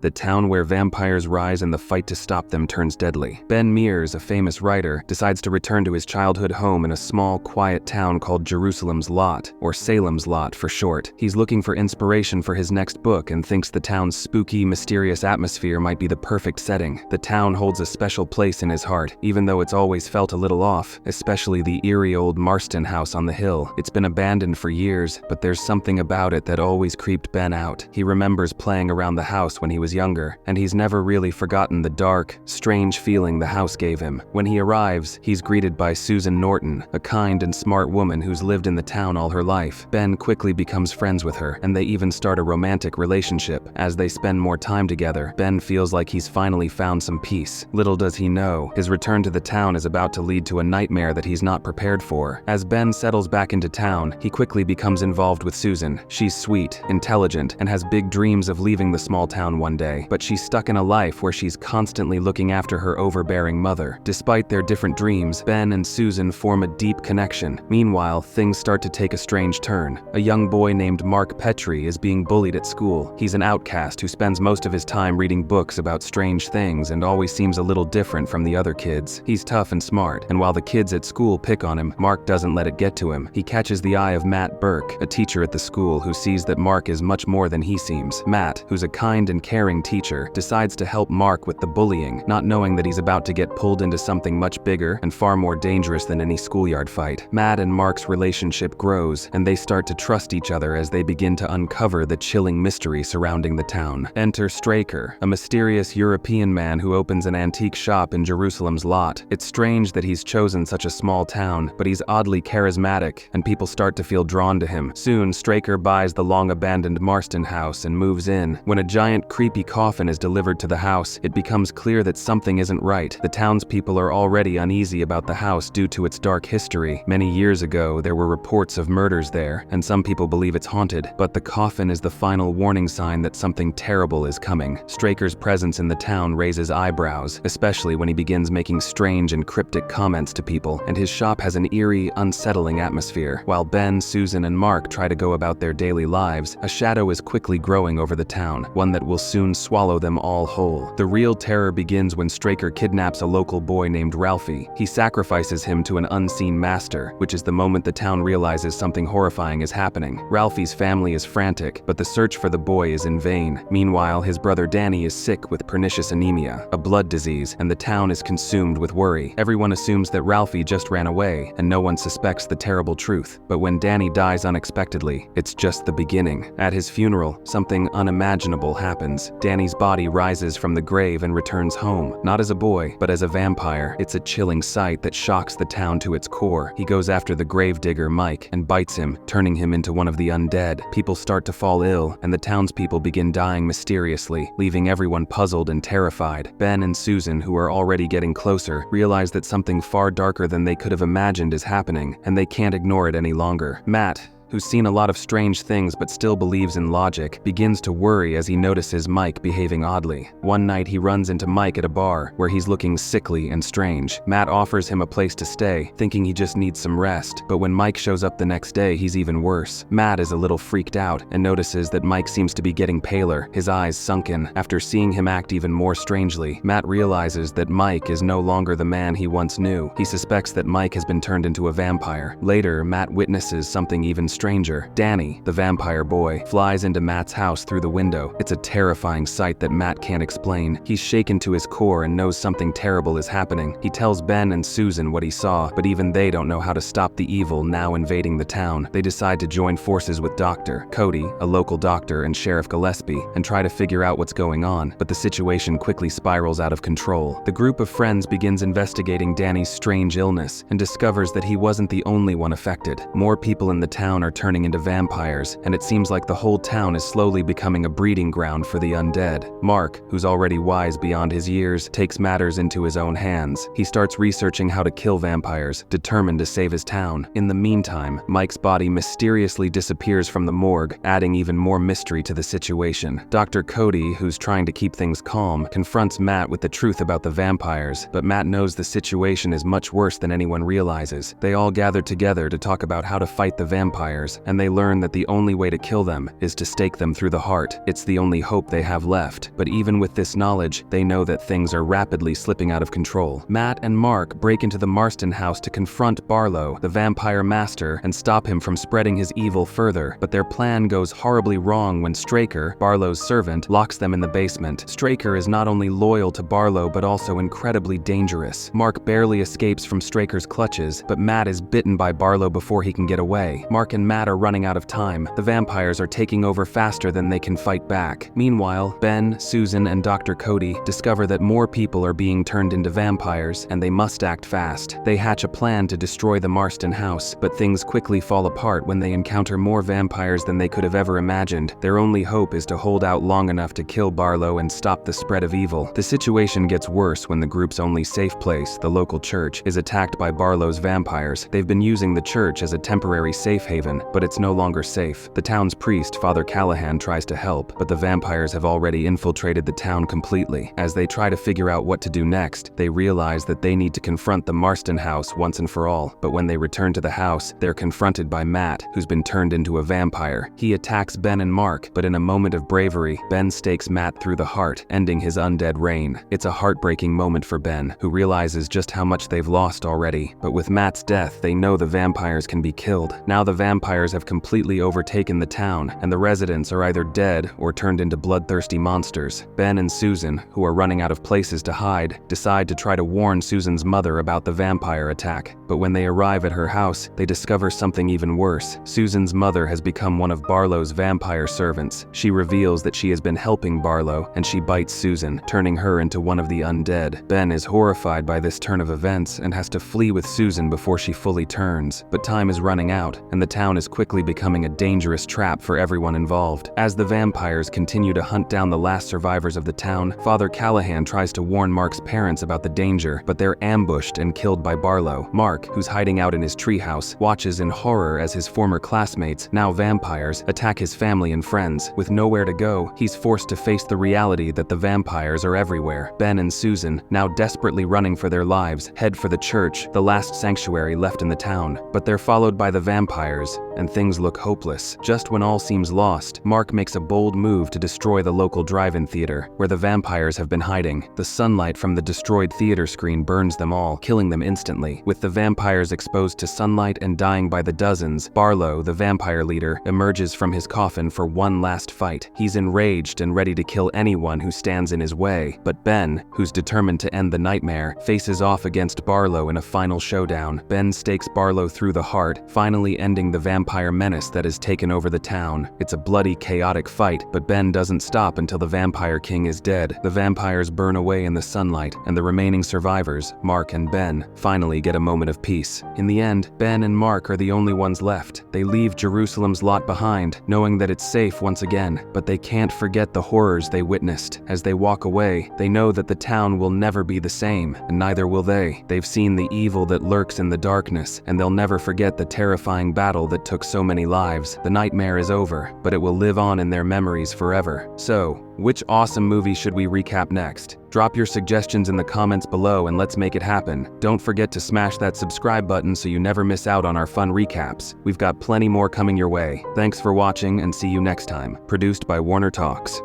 The town where vampires rise and the fight to stop them turns deadly. Ben Mears, a famous writer, decides to return to his childhood home in a small, quiet town called Jerusalem's Lot, or Salem's Lot for short. He's looking for inspiration for his next book and thinks the town's spooky, mysterious atmosphere might be the perfect setting. The town holds a special place in his heart, even though it's always felt a little off, especially the eerie old Marston house on the hill. It's been abandoned for years, but there's something about it that always creeped Ben out. He remembers playing around the house when he was younger, and he's never really forgotten the dark, strange feeling the house gave him. When he arrives, he's greeted by Susan Norton, a kind and smart woman who's lived in the town all her life. Ben quickly becomes friends with her, and they even start a romantic relationship. As they spend more time together, Ben feels like he's finally found some peace. Little does he know, his return to the town is about to lead to a nightmare that he's not prepared for. As Ben settles back into town, he quickly becomes involved with Susan. She's sweet, intelligent, and has big dreams of leaving the small town one day, but she's stuck in a life where she's constantly looking after her overbearing mother. Despite their different dreams, Ben and Susan form a deep connection. Meanwhile, things start to take a strange turn. A young boy named Mark Petrie is being bullied at school. He's an outcast who spends most of his time reading books about strange things and always seems a little different from the other kids. He's tough and smart, and while the kids at school pick on him, Mark doesn't let it get to him. He catches the eye of Matt Burke, a teacher at the school who sees that Mark is much more than he seems. Matt, who's a kind and caring teacher, decides to help Mark with the bullying, not knowing that he's about to get pulled into something much bigger and far more dangerous than any schoolyard fight. Matt and Mark's relationship grows, and they start to trust each other as they begin to uncover the chilling mystery surrounding the town. Enter Straker, a mysterious European man who opens an antique shop in Jerusalem's Lot. It's strange that he's chosen such a small town, but he's oddly charismatic, and people start to feel drawn to him. Soon, Straker buys the long-abandoned Marston house and moves in. When a giant, creepy coffin is delivered to the house, it becomes clear that something isn't right. The townspeople are already uneasy about the house due to its dark history. Many years ago, there were reports of murders there, and some people believe it's haunted, but the coffin is the final warning sign that something terrible is coming. Straker's presence in the town raises eyebrows, especially when he begins making strange and cryptic comments to people, and his shop has an eerie, unsettling atmosphere. While Ben, Susan, and Mark try to go about their daily lives, a shadow is quickly growing over the town, one that will soon swallow them all whole. The real terror begins when Straker kidnaps a local boy named Ralphie. He sacrifices him to an unseen master, which is the moment the town realizes something horrifying is happening. Ralphie's family is frantic, but the search for the boy is in vain. Meanwhile, his brother Danny is sick with pernicious anemia, a blood disease, and the town is consumed with worry. Everyone assumes that Ralphie just ran away, and no one suspects the terrible truth. But when Danny dies unexpectedly, it's just the beginning. At his funeral, something unimaginable happens. Danny's body rises from the grave and returns home, not as a boy, but as a vampire. It's a chilling sight that shocks the town to its core. He goes after the gravedigger Mike and bites him, turning him into one of the undead. People start to fall ill, and the townspeople begin dying mysteriously, leaving everyone puzzled and terrified. Ben and Susan, who are already getting closer, realize that something far darker than they could have imagined is happening, and they can't ignore it any longer. Matt, who's seen a lot of strange things but still believes in logic, begins to worry as he notices Mike behaving oddly. One night he runs into Mike at a bar, where he's looking sickly and strange. Matt offers him a place to stay, thinking he just needs some rest, but when Mike shows up the next day, he's even worse. Matt is a little freaked out and notices that Mike seems to be getting paler, his eyes sunken. After seeing him act even more strangely, Matt realizes that Mike is no longer the man he once knew. He suspects that Mike has been turned into a vampire. Later, Matt witnesses something even stranger. Danny, the vampire boy, flies into Matt's house through the window. It's a terrifying sight that Matt can't explain. He's shaken to his core and knows something terrible is happening. He tells Ben and Susan what he saw, but even they don't know how to stop the evil now invading the town. They decide to join forces with Dr. Cody, a local doctor, and Sheriff Gillespie, and try to figure out what's going on, but the situation quickly spirals out of control. The group of friends begins investigating Danny's strange illness and discovers that he wasn't the only one affected. More people in the town are turning into vampires, and it seems like the whole town is slowly becoming a breeding ground for the undead. Mark, who's already wise beyond his years, takes matters into his own hands. He starts researching how to kill vampires, determined to save his town. In the meantime, Mike's body mysteriously disappears from the morgue, adding even more mystery to the situation. Dr. Cody, who's trying to keep things calm, confronts Matt with the truth about the vampires, but Matt knows the situation is much worse than anyone realizes. They all gather together to talk about how to fight the vampires, vampires, and they learn that the only way to kill them is to stake them through the heart. It's the only hope they have left. But even with this knowledge, they know that things are rapidly slipping out of control. Matt and Mark break into the Marston house to confront Barlow, the vampire master, and stop him from spreading his evil further. But their plan goes horribly wrong when Straker, Barlow's servant, locks them in the basement. Straker is not only loyal to Barlow but also incredibly dangerous. Mark barely escapes from Straker's clutches, but Matt is bitten by Barlow before he can get away. Mark and Matt are running out of time. The vampires are taking over faster than they can fight back. Meanwhile, Ben, Susan, and Dr. Cody discover that more people are being turned into vampires, and they must act fast. They hatch a plan to destroy the Marston house, but things quickly fall apart when they encounter more vampires than they could have ever imagined. Their only hope is to hold out long enough to kill Barlow and stop the spread of evil. The situation gets worse when the group's only safe place, the local church, is attacked by Barlow's vampires. They've been using the church as a temporary safe haven, but it's no longer safe. The town's priest, Father Callahan, tries to help, but the vampires have already infiltrated the town completely. As they try to figure out what to do next, they realize that they need to confront the Marston house once and for all. But when they return to the house, they're confronted by Matt, who's been turned into a vampire. He attacks Ben and Mark, but in a moment of bravery, Ben stakes Matt through the heart, ending his undead reign. It's a heartbreaking moment for Ben, who realizes just how much they've lost already. But with Matt's death, they know the vampires can be killed. Now the vampires have completely overtaken the town, and the residents are either dead or turned into bloodthirsty monsters. Ben and Susan, who are running out of places to hide, decide to try to warn Susan's mother about the vampire attack. But when they arrive at her house, they discover something even worse. Susan's mother has become one of Barlow's vampire servants. She reveals that she has been helping Barlow, and she bites Susan, turning her into one of the undead. Ben is horrified by this turn of events and has to flee with Susan before she fully turns. But time is running out, and the town is quickly becoming a dangerous trap for everyone involved. As the vampires continue to hunt down the last survivors of the town, Father Callahan tries to warn Mark's parents about the danger, but they're ambushed and killed by Barlow. Mark, who's hiding out in his treehouse, watches in horror as his former classmates, now vampires, attack his family and friends. With nowhere to go, he's forced to face the reality that the vampires are everywhere. Ben and Susan, now desperately running for their lives, head for the church, the last sanctuary left in the town. But they're followed by the vampires, and things look hopeless. Just when all seems lost, Mark makes a bold move to destroy the local drive-in theater, where the vampires have been hiding. The sunlight from the destroyed theater screen burns them all, killing them instantly. With the vampires exposed to sunlight and dying by the dozens, Barlow, the vampire leader, emerges from his coffin for one last fight. He's enraged and ready to kill anyone who stands in his way. But Ben, who's determined to end the nightmare, faces off against Barlow in a final showdown. Ben stakes Barlow through the heart, finally ending the vampire menace that has taken over the town. It's a bloody, chaotic fight, but Ben doesn't stop until the Vampire King is dead. The vampires burn away in the sunlight, and the remaining survivors, Mark and Ben, finally get a moment of peace. In the end, Ben and Mark are the only ones left. They leave Jerusalem's lot behind, knowing that it's safe once again, but they can't forget the horrors they witnessed. As they walk away, they know that the town will never be the same, and neither will they. They've seen the evil that lurks in the darkness, and they'll never forget the terrifying battle that took so many lives. The nightmare is over, but it will live on in their memories forever. So, which awesome movie should we recap next? Drop your suggestions in the comments below and let's make it happen. Don't forget to smash that subscribe button so you never miss out on our fun recaps. We've got plenty more coming your way. Thanks for watching and see you next time. Produced by Warner Talks.